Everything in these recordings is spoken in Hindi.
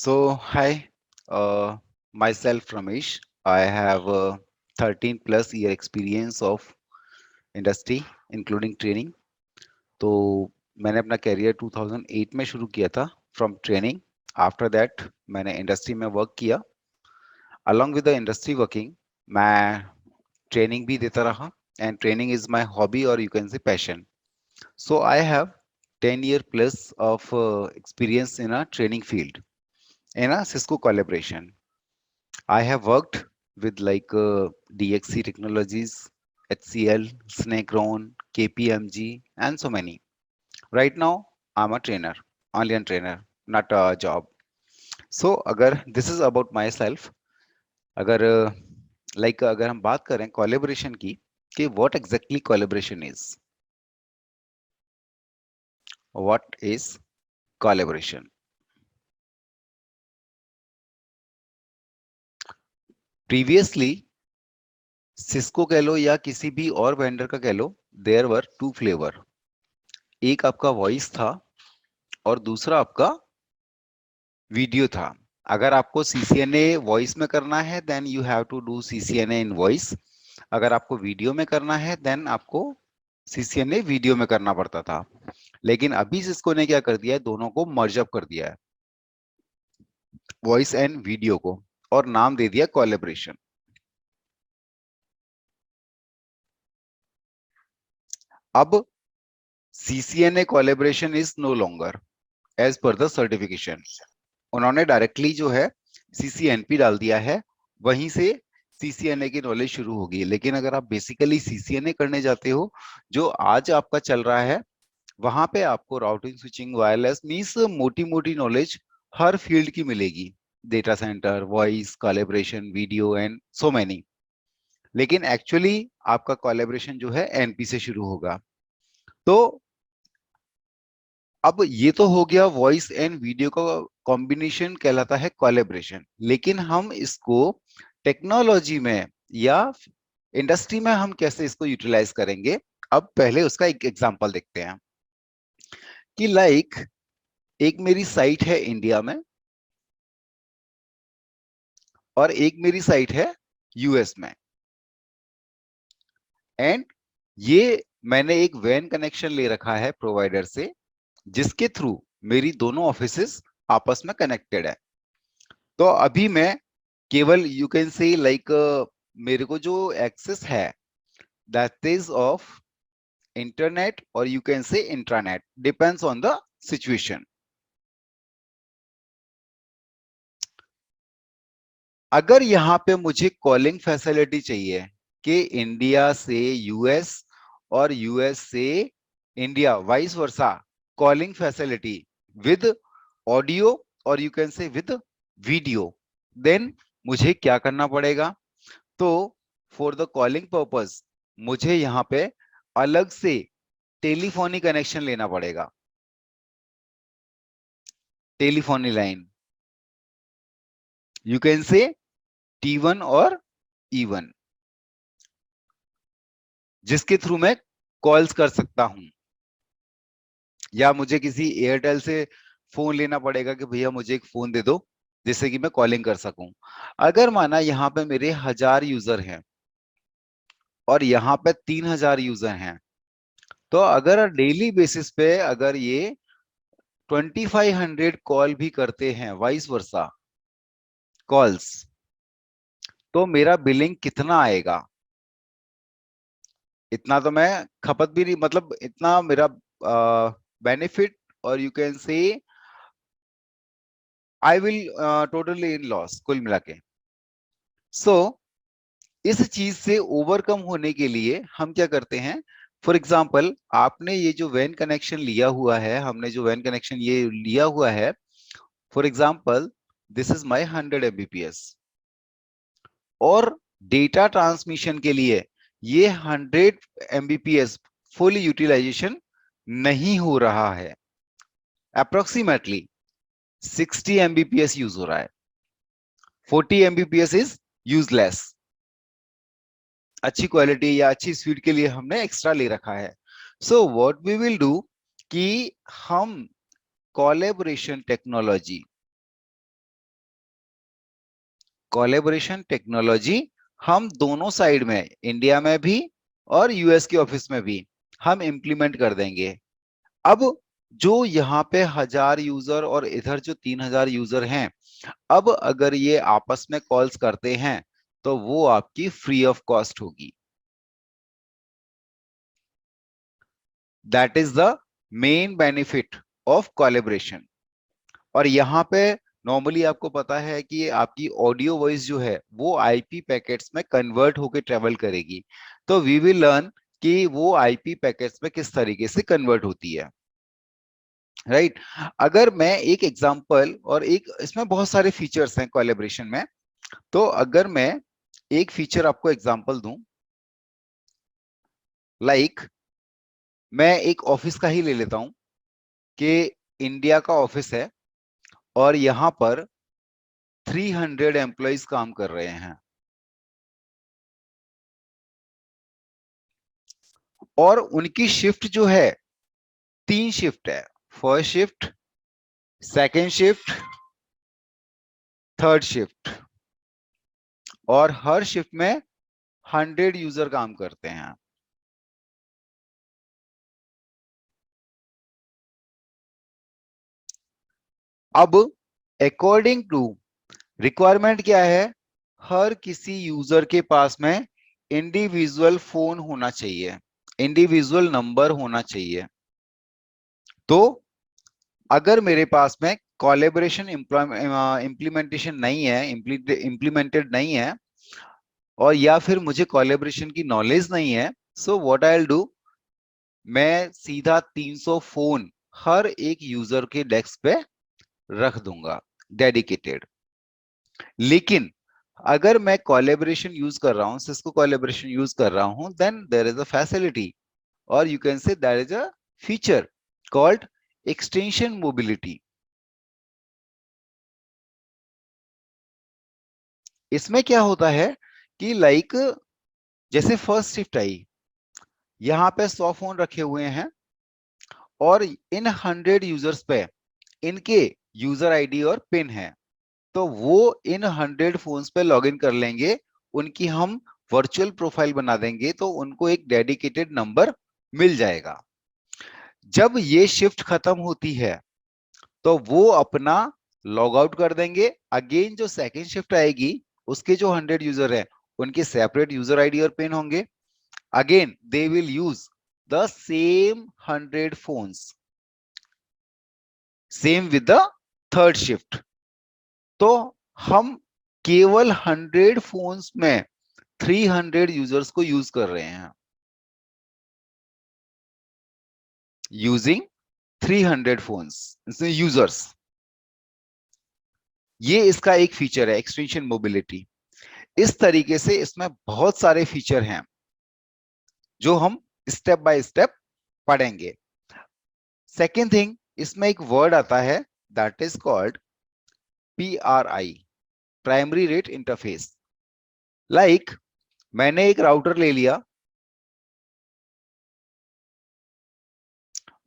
Hi, uh, myself Ramesh. I have 13 plus year experience of industry, including training. तो मैंने अपना करियर 2008 में शुरू किया था फ्रॉम ट्रेनिंग. आफ्टर दैट मैंने इंडस्ट्री में वर्क किया. Along with the industry working मैं ट्रेनिंग भी देता रहा. And training is my hobby और you can say passion. So I have 10 year plus of experience in a training field in a Cisco collaboration. I have worked with DXC Technologies, HCL, Snacron, KPMG, and so many. Right now, I'm a trainer, online trainer, not a job. So, अगर this is about myself, अगर अगर हम बात करें collaboration की, कि what exactly collaboration is? What is collaboration? Previously, Cisco कह लो या किसी भी और वेंडर का कह लो, देयर वर टू फ्लेवर. एक आपका वॉइस था और दूसरा आपका वीडियो था. अगर आपको सीसीएनए वॉइस में करना है then you have to do CCNA in voice. अगर आपको वीडियो में करना है देन आपको सीसीएनए वीडियो में करना पड़ता था. लेकिन अभी सिस्को ने क्या कर दिया है, दोनों को मर्ज अप कर दिया है, वॉइस एंड वीडियो को, और नाम दे दिया कोलैबोरेशन. अब CCNA collaboration is no longer as per the certification. उन्होंने डायरेक्टली जो है सीसीएनपी डाल दिया है, वहीं से सीसीएनए की नॉलेज शुरू होगी. लेकिन अगर आप बेसिकली सीसीएनए करने जाते हो, जो आज आपका चल रहा है, वहां पे आपको राउटिंग स्विचिंग वायरलेस मींस मोटी मोटी नॉलेज हर फील्ड की मिलेगी. Data centre, voice, collaboration, video and so many. लेकिन एक्चुअली आपका कोलैबोरेशन जो है एनपी से शुरू होगा. तो अब ये तो हो गया वॉइस एंड वीडियो का कॉम्बिनेशन, कहलाता है कोलैबोरेशन. लेकिन हम इसको टेक्नोलॉजी में या इंडस्ट्री में हम कैसे इसको यूटिलाइज करेंगे, अब पहले उसका एक एग्जांपल देखते हैं. कि एक मेरी साइट है इंडिया में और एक मेरी साइट है यूएस में. एंड ये मैंने एक वैन कनेक्शन ले रखा है प्रोवाइडर से, जिसके थ्रू मेरी दोनों ऑफिसेस आपस में कनेक्टेड है. तो अभी मैं केवल यू कैन से मेरे को जो एक्सेस है दैट इज ऑफ इंटरनेट, और यू कैन से intranet, depends on the situation. अगर यहाँ पे मुझे कॉलिंग फैसिलिटी चाहिए कि इंडिया से यूएस और यूएस से India vice versa, calling facility with audio और you can say with video, then मुझे क्या करना पड़ेगा? तो फॉर द कॉलिंग पर्पस मुझे यहाँ पे अलग से टेलीफोनी कनेक्शन लेना पड़ेगा. टेलीफोनी लाइन, यू कैन से T1 और E1, जिसके थ्रू मैं कॉल्स कर सकता हूं. या मुझे किसी एयरटेल से फोन लेना पड़ेगा कि भैया मुझे एक फोन दे दो जिससे कि मैं कॉलिंग कर सकूं. अगर माना यहाँ पे मेरे 1000 यूजर हैं और यहाँ पे 3000 यूजर हैं, तो अगर डेली बेसिस पे अगर ये 2500 कॉल भी करते हैं वाइस वर्सा कॉल्स, तो मेरा बिलिंग कितना आएगा? इतना तो मैं खपत भी नहीं, मतलब इतना मेरा बेनिफिट, और यू कैन से I will totally in loss कुल मिला के. सो इस चीज से ओवरकम होने के लिए हम क्या करते हैं? फॉर एग्जाम्पल, आपने ये जो वैन कनेक्शन लिया हुआ है, हमने जो वैन कनेक्शन ये लिया हुआ है, for example this is my 100 Mbps, और डेटा ट्रांसमिशन के लिए ये 100 Mbps फुल यूटिलाइजेशन नहीं हो रहा है. अप्रोक्सीमेटली 60 Mbps यूज हो रहा है. 40 Mbps इज यूजलेस. अच्छी क्वालिटी या अच्छी स्पीड के लिए हमने एक्स्ट्रा ले रखा है. So what we will do कि हम कोलैबोरेशन टेक्नोलॉजी कोलैबोरेशन टेक्नोलॉजी हम दोनों साइड में, इंडिया में भी और यूएस के ऑफिस में भी हम इम्प्लीमेंट कर देंगे। अब जो यहाँ पे 1,000 यूजर और इधर जो 3,000 यूजर हैं, अब अगर ये आपस में कॉल्स करते हैं तो वो आपकी फ्री ऑफ कॉस्ट होगी। That is the main benefit of collaboration. और यहाँ पे नॉर्मली आपको पता है कि आपकी ऑडियो वॉइस जो है वो आईपी पैकेट्स में कन्वर्ट होकर ट्रेवल करेगी। तो वी विल लर्न कि वो आईपी पैकेट्स में किस तरीके से कन्वर्ट होती है, राइट। अगर मैं एक एग्जांपल, और एक इसमें बहुत सारे फीचर्स हैं कोलैबोरेशन में, तो अगर मैं एक फीचर आपको एग्जांपल दूं, लाइक मैं एक ऑफिस का ही ले लेता हूं कि इंडिया का ऑफिस है और यहाँ पर 300 एम्प्लॉयज काम कर रहे हैं और उनकी शिफ्ट जो है, 3 शिफ्ट है। First shift, second shift, third shift, और हर शिफ्ट में 100 यूजर काम करते हैं। अब अकॉर्डिंग टू रिक्वायरमेंट क्या है, हर किसी यूजर के पास में इंडिविजुअल फोन होना चाहिए, इंडिविजुअल नंबर होना चाहिए। तो अगर मेरे पास में कोलैबोरेशन इम्प्लीमेंटेशन नहीं है, इम्प्लीमेंटेड नहीं है, और या फिर मुझे कोलैबोरेशन की नॉलेज नहीं है, so what I will do, मैं सीधा 300 फोन हर एक यूजर के डेस्क पे रख दूंगा, डेडिकेटेड। लेकिन अगर मैं कोलैबोरेशन यूज कर रहा हूं, सिस्को कोलैबोरेशन यूज कर रहा हूं, then there is a facility, और you can say there is a feature called extension mobility. इसमें क्या होता है कि लाइक जैसे फर्स्ट शिफ्ट आई, यहाँ पे 100 फोन रखे हुए हैं और इन 100 यूजर्स पे इनके यूजर आईडी और पिन है, तो वो इन 100 फोन्स पे लॉगिन कर लेंगे, उनकी हम वर्चुअल प्रोफाइल बना देंगे, तो उनको एक डेडिकेटेड नंबर मिल जाएगा। जब ये शिफ्ट खत्म होती है तो वो अपना लॉग आउट कर देंगे, अगेन जो सेकेंड शिफ्ट आएगी उसके जो 100 यूजर है उनके सेपरेट यूजर आईडी और पिन होंगे, again they will use the same 100 phones, same with the third shift. तो हम केवल 100 फोन्स में 300 यूजर्स को यूज कर रहे हैं, यूजिंग 300 फोन्स यूजर्स। ये इसका एक फीचर है, एक्सटेंशन मोबिलिटी। इस तरीके से इसमें बहुत सारे फीचर हैं जो हम स्टेप बाय स्टेप पढ़ेंगे। सेकेंड थिंग, इसमें एक वर्ड आता है that is called PRI, primary rate interface. Like मैंने एक राउटर ले लिया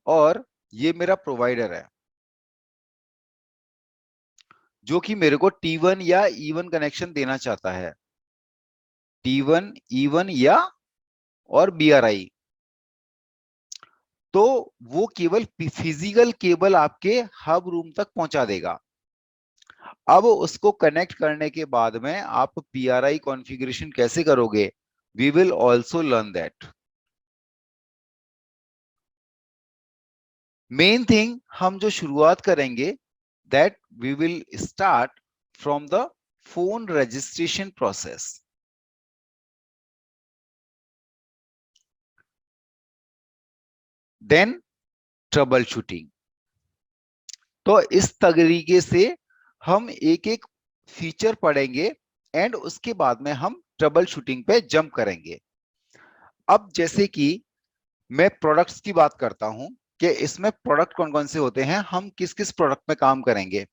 और ये मेरा प्रोवाइडर है जो कि मेरे को T1 या E1 कनेक्शन देना चाहता है, T1 E1 या और BRI। तो वो केवल फिजिकल केबल आपके हब रूम तक पहुंचा देगा। अब उसको कनेक्ट करने के बाद में आप PRI कॉन्फ़िगरेशन कैसे करोगे, we will also learn that. Main thing हम जो शुरुआत करेंगे, that we will start from the phone registration process, then troubleshooting. तो इस तरीके से हम एक एक फीचर पढ़ेंगे एंड उसके बाद में हम ट्रबल शूटिंग पे जंप करेंगे। अब जैसे कि मैं प्रोडक्ट्स की बात करता हूं कि इसमें प्रोडक्ट कौन कौन से होते हैं, हम किस किस प्रोडक्ट में काम करेंगे,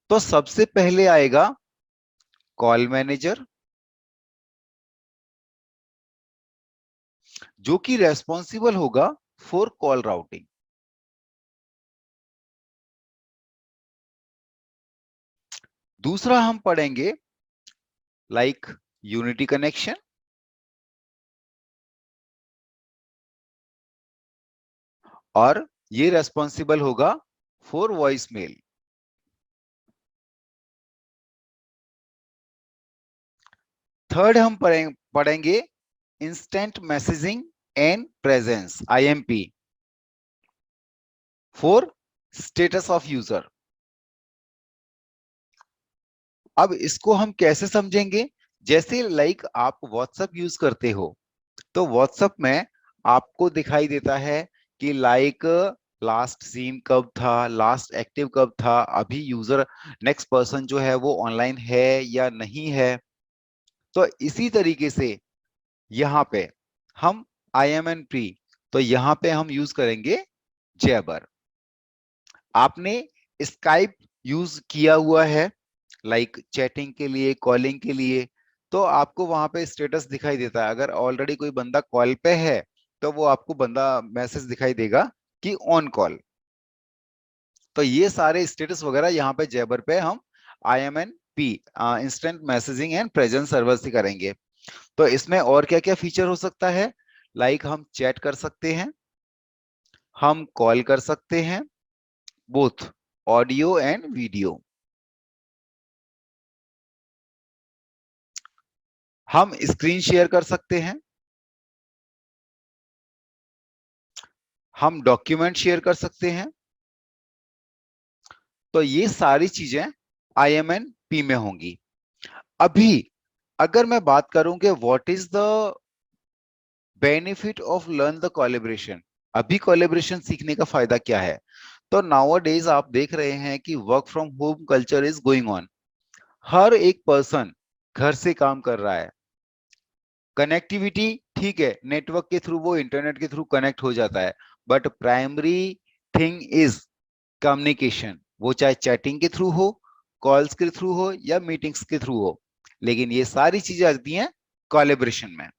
तो सबसे पहले आएगा कॉल मैनेजर, जो कि रेस्पॉन्सिबल होगा फॉर कॉल राउटिंग। दूसरा हम पढ़ेंगे लाइक यूनिटी कनेक्शन, और ये रेस्पॉन्सिबल होगा फॉर वॉइस मेल। थर्ड हम पढ़ेंगे instant messaging and presence, IMP, for status of user. अब इसको हम कैसे समझेंगे? जैसे लाइक आप व्हाट्सएप यूज करते हो, तो व्हाट्सएप में आपको दिखाई देता है कि लाइक लास्ट सीन कब था, लास्ट एक्टिव कब था, अभी यूजर नेक्स्ट पर्सन जो है वो ऑनलाइन है या नहीं है। तो इसी तरीके से यहाँ पे हम IMNP, तो यहाँ पे हम यूज करेंगे जैबर। आपने स्काइप यूज किया हुआ है लाइक चैटिंग के लिए, कॉलिंग के लिए, तो आपको वहां पे स्टेटस दिखाई देता है। अगर ऑलरेडी कोई बंदा कॉल पे है तो वो आपको बंदा मैसेज दिखाई देगा कि ऑन कॉल। तो ये सारे स्टेटस वगैरह यहाँ पे जैबर पे हम IMNP, instant messaging and presence server से करेंगे। तो इसमें और क्या क्या फीचर हो सकता है? लाइक हम चैट कर सकते हैं, हम कॉल कर सकते हैं, बोथ ऑडियो एंड वीडियो, हम स्क्रीन शेयर कर सकते हैं, हम डॉक्यूमेंट शेयर कर सकते हैं। तो ये सारी चीजें IMNP में होंगी। अभी अगर मैं बात करूं कि what is the benefit of learn the collaboration, अभी कोलैबोरेशन सीखने का फायदा क्या है? तो नाउ डेज आप देख रहे हैं कि work from home culture is going on. हर एक पर्सन घर से काम कर रहा है। कनेक्टिविटी ठीक है, नेटवर्क के थ्रू, वो इंटरनेट के थ्रू कनेक्ट हो जाता है, but primary thing is communication, वो चाहे चैटिंग के थ्रू हो, कॉल्स के थ्रू हो या मीटिंग्स के थ्रू हो। लेकिन ये सारी चीजें आती हैं कोलैबोरेशन में।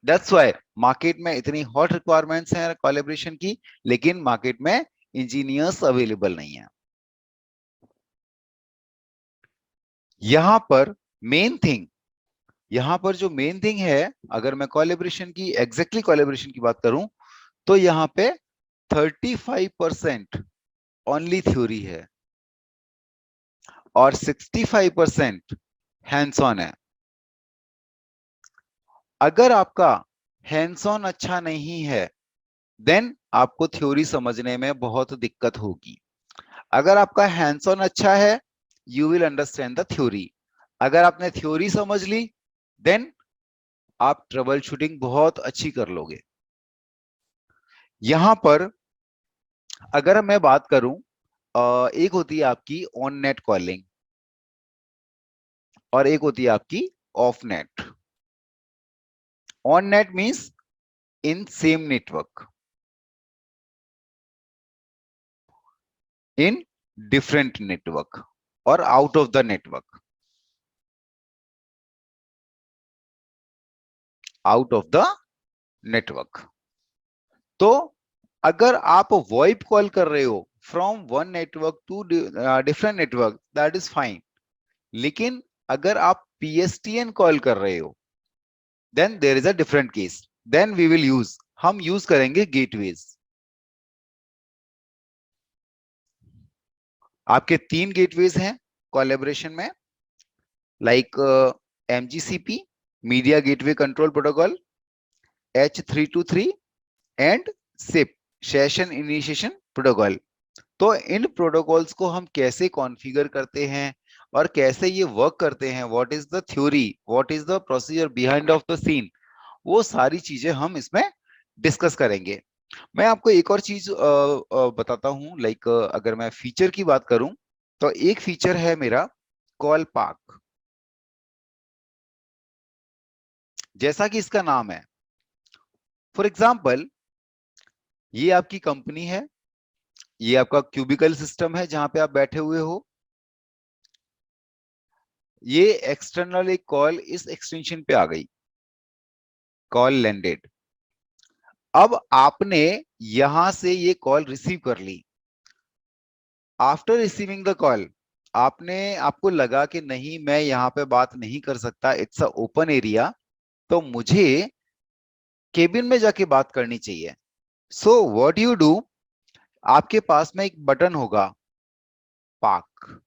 दैट्स व्हाई मार्केट में इतनी हॉट रिक्वायरमेंट्स हैं कोलैबोरेशन की, लेकिन मार्केट में इंजीनियर्स अवेलेबल नहीं है। यहां पर मेन थिंग, यहां पर जो मेन थिंग है, अगर मैं कोलैबोरेशन की, एग्जैक्टली कोलैबोरेशन की बात करूं, तो यहाँ पे 35% ओनली थ्योरी है और 65% हैंड्स ऑन है। अगर आपका हैंड्स ऑन अच्छा नहीं है, देन आपको थ्योरी समझने में बहुत दिक्कत होगी। अगर आपका हैंड्स ऑन अच्छा है, you will understand the theory. अगर आपने थ्योरी समझ ली, देन आप ट्रबल शूटिंग बहुत अच्छी कर लोगे। यहां पर अगर मैं बात करूं, एक होती है आपकी ऑन नेट कॉलिंग और एक होती है आपकी off net. On net means in same network, in different network और out of the network, out of the network. तो अगर आप वॉइप कॉल कर रहे हो from one network to different network, that is fine. लेकिन अगर आप PSTN कॉल कर रहे हो, then there is a different case. Then we will use, हम यूज करेंगे गेटवेज। आपके तीन गेटवेज हैं कोलैबोरेशन में, like MGCP, media gateway control protocol, H323 and SIP, session initiation protocol. तो इन प्रोटोकॉल्स को हम कैसे कॉन्फ़िगर करते हैं और कैसे ये वर्क करते हैं, what is the theory, what is the procedure behind of the scene, वो सारी चीजें हम इसमें डिस्कस करेंगे। मैं आपको एक और चीज बताता हूँ, लाइक अगर मैं फीचर की बात करूं, तो एक फीचर है मेरा कॉल पार्क। जैसा कि इसका नाम है, फॉर एग्जाम्पल ये आपकी कंपनी है, ये आपका क्यूबिकल सिस्टम है जहां पे आप बैठे हुए हो। ये एक्सटर्नल एक कॉल इस एक्सटेंशन पे आ गई, कॉल लैंडेड। अब आपने यहां से ये कॉल रिसीव कर ली। आफ्टर रिसीविंग द कॉल, आपको लगा कि नहीं मैं यहाँ पे बात नहीं कर सकता, इट्स अ ओपन एरिया, तो मुझे केबिन में जाके बात करनी चाहिए। सो व्हाट यू डू, आपके पास में एक बटन होगा, पाक।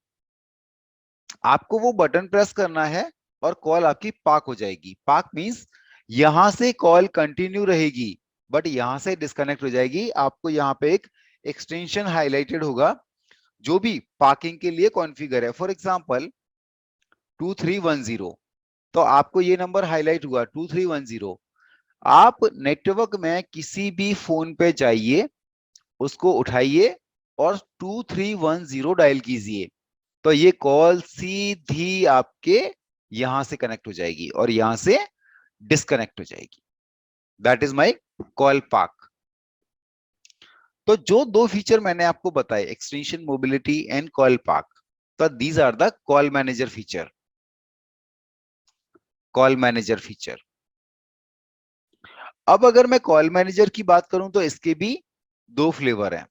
आपको वो बटन प्रेस करना है और कॉल आपकी पाक हो जाएगी। पाक मींस यहां से कॉल कंटिन्यू रहेगी, बट यहां से डिस्कनेक्ट हो जाएगी। आपको यहाँ पे एक एक्सटेंशन हाईलाइटेड होगा जो भी पार्किंग के लिए कॉन्फ़िगर है। फॉर एग्जांपल 2310, तो आपको ये नंबर हाईलाइट हुआ 2310। आप नेटवर्क में किसी भी फोन पे जाइए, उसको उठाइए और 2310 डायल कीजिए, तो ये कॉल सीधी आपके यहां से कनेक्ट हो जाएगी और यहां से डिस्कनेक्ट हो जाएगी। That is my call park. तो जो दो फीचर मैंने आपको बताए, extension mobility and call park, तो these are the call manager feature. Call manager feature. अब अगर मैं कॉल मैनेजर की बात करूं तो इसके भी दो फ्लेवर हैं।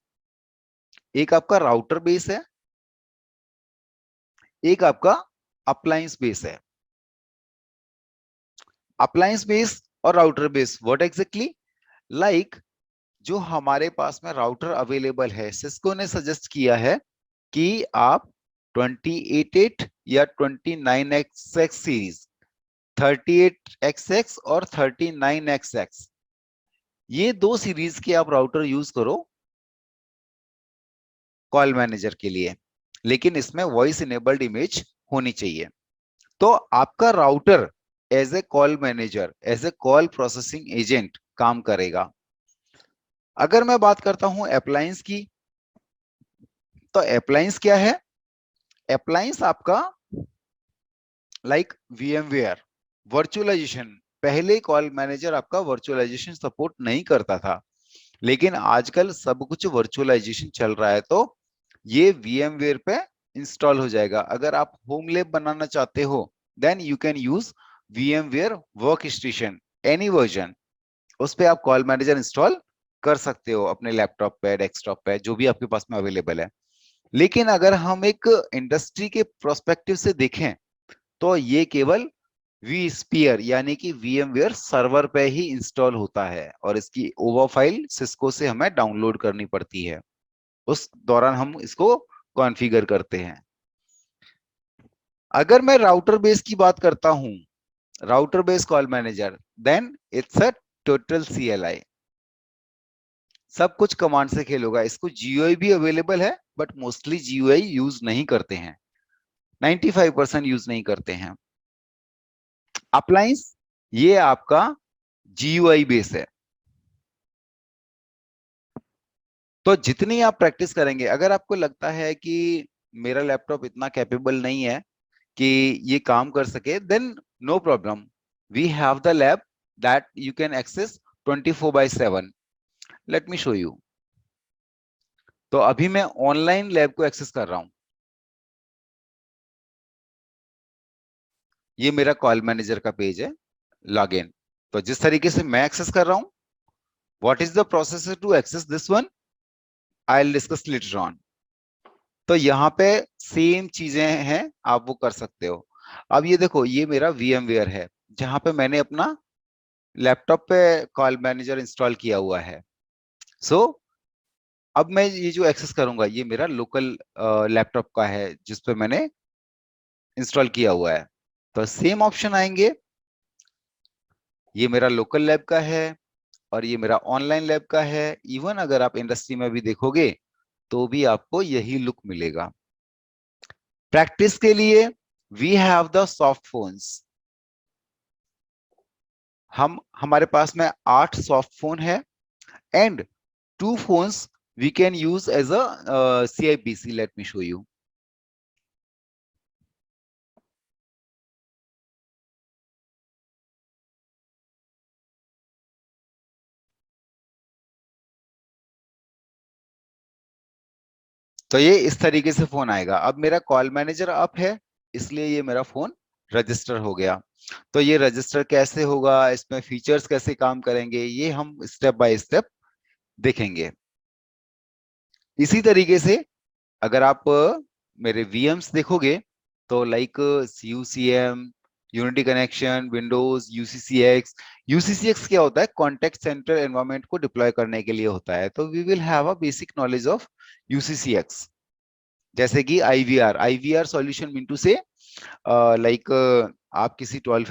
एक आपका राउटर बेस है, एक आपका अप्लायंस बेस है। अप्लायंस बेस और router base what exactly, like जो हमारे पास में राउटर अवेलेबल है, सिस्को ने सजेस्ट किया है कि आप 2088 या 29XX सीरीज, 38XX और 39XX, ये दो सीरीज के आप राउटर यूज करो कॉल मैनेजर के लिए, लेकिन इसमें वॉइस इनेबल्ड इमेज होनी चाहिए। तो आपका router as a call manager, as a call processing agent काम करेगा। अगर मैं बात करता हूं अप्लायंस की, तो अप्लायंस क्या है? अप्लायंस आपका लाइक VMware वर्चुअलाइजेशन। पहले कॉल मैनेजर आपका वर्चुअलाइजेशन सपोर्ट नहीं करता था, लेकिन आजकल सब कुछ वर्चुअलाइजेशन चल रहा है, तो ये VMware पे इंस्टॉल हो जाएगा। अगर आप होम लैब बनाना चाहते हो then you can use VMware workstation any version, उस पे आप कॉल मैनेजर इंस्टॉल कर सकते हो अपने लैपटॉप पे, डेस्कटॉप पे, जो भी आपके पास में अवेलेबल है। लेकिन अगर हम एक इंडस्ट्री के प्रोस्पेक्टिव से देखें तो ये केवल वी स्पीयर यानी कि VMware सर्वर पे ही इंस्टॉल होता है और इसकी ओवर फाइल सिस्को से हमें डाउनलोड करनी पड़ती है, उस दौरान हम इसको कॉन्फ़िगर करते हैं। अगर मैं राउटर बेस की बात करता हूं, router base call manager, then it's a total CLI, सब कुछ कमांड से खेल होगा। इसको GUI भी अवेलेबल है, बट मोस्टली GUI यूज नहीं करते हैं, 95% यूज नहीं करते हैं। अप्लायंस ये आपका GUI बेस है। तो जितनी आप प्रैक्टिस करेंगे, अगर आपको लगता है कि मेरा लैपटॉप इतना कैपेबल नहीं है कि ये काम कर सके, then no problem, we have the lab that you can access 24/7। Let me show you. तो अभी मैं ऑनलाइन लैब को एक्सेस कर रहा हूं। ये मेरा कॉल मैनेजर का पेज है, लॉगिन। तो जिस तरीके से मैं एक्सेस कर रहा हूं, what is the process to access this one, I will discuss later on. तो यहाँ पे सेम चीजें हैं, आप वो कर सकते हो। अब ये देखो, ये मेरा VMware है जहां पे मैंने अपना लैपटॉप पे कॉल मैनेजर इंस्टॉल किया हुआ है। सो अब मैं ये जो एक्सेस करूंगा, ये मेरा लोकल लैपटॉप का है जिस पे मैंने इंस्टॉल किया हुआ है। तो सेम ऑप्शन आएंगे, ये मेरा लोकल लैब का है और ये मेरा ऑनलाइन लैब का है। इवन अगर आप इंडस्ट्री में भी देखोगे तो भी आपको यही लुक मिलेगा। प्रैक्टिस के लिए we have the soft phones. हम हमारे पास में 8 सॉफ्ट फोन है and 2 phones we can use as a CIPC। Let me show you. तो ये इस तरीके से फोन आएगा। अब मेरा कॉल मैनेजर अप है, इसलिए ये मेरा फोन रजिस्टर हो गया। तो ये रजिस्टर कैसे होगा, इसमें फीचर्स कैसे काम करेंगे, ये हम स्टेप बाय स्टेप देखेंगे। इसी तरीके से अगर आप मेरे VMs देखोगे तो like CUCM, unity connection, windows, UCCX। UCCX क्या होता है? कॉन्टेक्ट सेंटर एनवायरनमेंट को डिप्लॉय करने के लिए होता है। तो we will have a basic knowledge of UCCX। जैसे कि आईवीआर सॉल्यूशन मीन से लाइक आप किसी टोल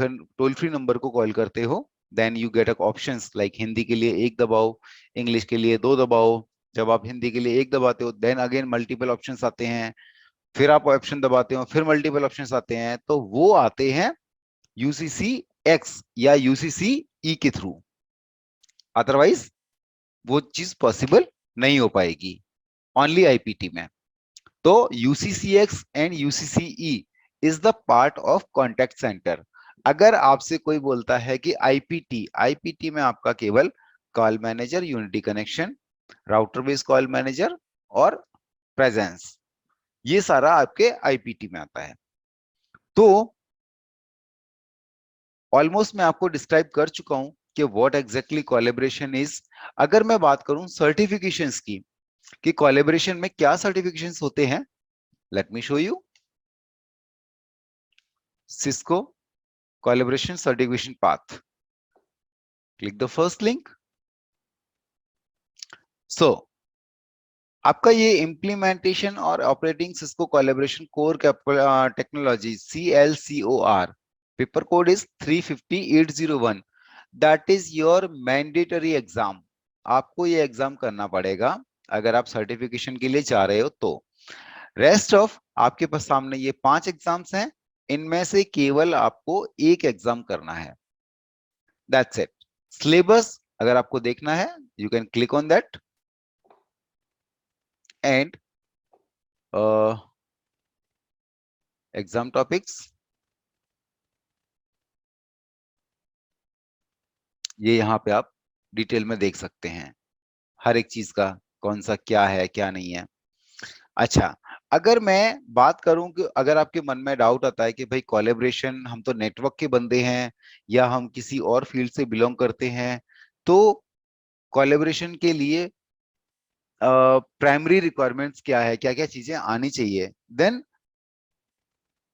फ्री नंबर को कॉल करते हो, then you get options like Hindi के लिए एक दबाओ, इंग्लिश के लिए दो दबाओ। जब आप हिंदी के लिए एक दबाते हो देन अगेन मल्टीपल ऑप्शंस आते हैं, फिर आप ऑप्शन दबाते हो फिर मल्टीपल ऑप्शंस आते हैं, तो वो आते हैं यूसीसी एक्स या यूसीसी ई के थ्रू। अदरवाइज वो चीज पॉसिबल नहीं हो पाएगी ओनली आईपीटी में। तो UCCX and UCCE is the part of contact centre. अगर आपसे कोई बोलता है कि आईपीटी, आईपीटी में आपका केवल call manager, unity connection, router based call manager और प्रेजेंस, ये सारा आपके आईपीटी में आता है। तो ऑलमोस्ट मैं आपको डिस्क्राइब कर चुका हूं कि व्हाट एग्जैक्टली कोलैबोरेशन इज। अगर मैं बात करूं सर्टिफिकेशंस की कि कोलैबोरेशन में क्या सर्टिफिकेशंस होते हैं, late me show you. Cisco collaboration certification path. Click the first link. So आपका ये इम्प्लीमेंटेशन और operating Cisco collaboration core technology CLCOR paper code is 350801। That is your mandatory exam. आपको ये एग्जाम करना पड़ेगा अगर आप सर्टिफिकेशन के लिए जा रहे हो तो। रेस्ट ऑफ आपके पास सामने ये 5 एग्जाम्स हैं, इनमें से केवल आपको एक एग्जाम करना है। That's it. सिलेबस अगर आपको देखना है you can click on that and exam topics, ये यहाँ पे आप डिटेल में देख सकते हैं हर एक चीज का, कौन सा क्या है क्या नहीं है। अच्छा, अगर मैं बात करूं कि अगर आपके मन में डाउट आता है कि भाई कोलैबोरेशन, हम तो नेटवर्क के बंदे हैं या हम किसी और फील्ड से बिलोंग करते हैं, तो कोलैबोरेशन के लिए प्राइमरी रिक्वायरमेंट्स क्या है, क्या क्या चीजें आनी चाहिए, देन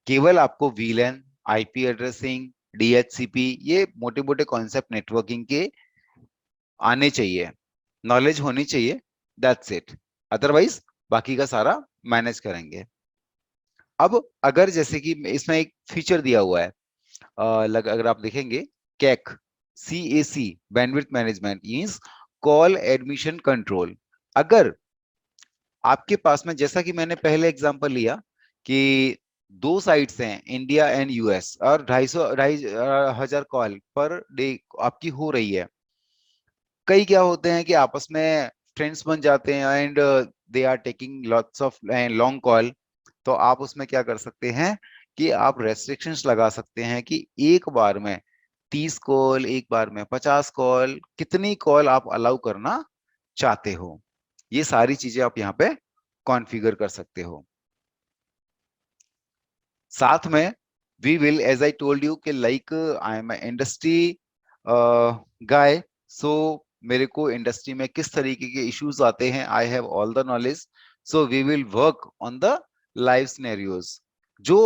केवल आपको वीलैन, आईपी एड्रेसिंग, डीएचसीपी, ये मोटे मोटे कॉन्सेप्ट नेटवर्किंग के आने चाहिए, नॉलेज होनी चाहिए। That's it. अदरवाइज बाकी का सारा मैनेज करेंगे। अब अगर जैसे कि इसमें एक फीचर दिया हुआ है, अगर आप देखेंगे कैक, CAC, bandwidth management means call admission control. अगर आपके पास में, जैसा कि मैंने पहले एग्जांपल लिया कि दो साइट्स हैं इंडिया एंड यूएस और 250 कॉल पर डे आपकी हो रही है। कई क्या होते हैं कि आपस में फ्रेंड्स बन जाते हैं and they are taking lots of long call. तो आप उसमें क्या कर सकते हैं कि आप रेस्ट्रिक्शंस लगा सकते हैं कि एक बार में 30 कॉल, एक बार में 50 कॉल, कितनी कॉल आप अलाउ करना चाहते हो, ये सारी चीजें आप यहाँ पे कॉन्फ़िगर कर सकते हो। साथ में we will, as I told you कि like I am industry guy, so मेरे को इंडस्ट्री में किस तरीके के इश्यूज आते हैं, I have all the knowledge. So we will work on the live scenarios जो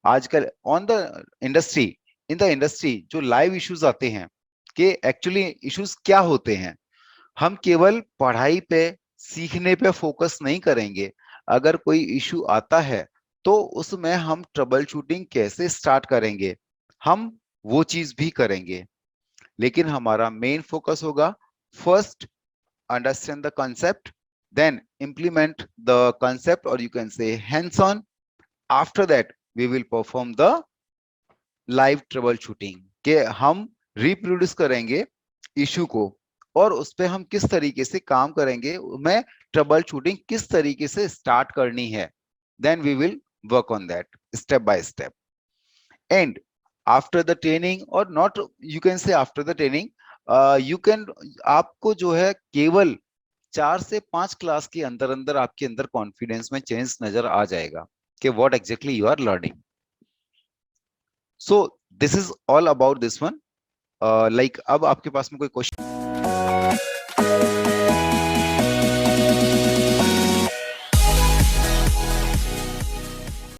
आजकल on the industry, in the industry जो लाइव इश्यूज आते हैं कि एक्चुअली इश्यूज क्या होते हैं। हम केवल पढ़ाई पे, सीखने पे फोकस नहीं करेंगे। अगर कोई इशू आता है तो उसमें हम ट्रबल शूटिंग कैसे स्टार्ट करेंगे, हम वो चीज भी करेंगे। लेकिन हमारा मेन फोकस होगा first understand the concept, then implement the concept, or you can say hands on. After that we will perform the live trouble shooting के हम रिप्रोड्यूस करेंगे इशू को और उस पे हम किस तरीके से काम करेंगे, मैं ट्रबल शूटिंग किस तरीके से स्टार्ट करनी है, then we will work on that step by step. And after the training और not, you can say after the training, you can, आपको जो है केवल 4 से 5 क्लास के अंदर अंदर आपके अंदर कॉन्फिडेंस में चेंज नजर आ जाएगा कि what exactly you are learning. So this is all about this one. Like अब आपके पास में कोई क्वेश्चन?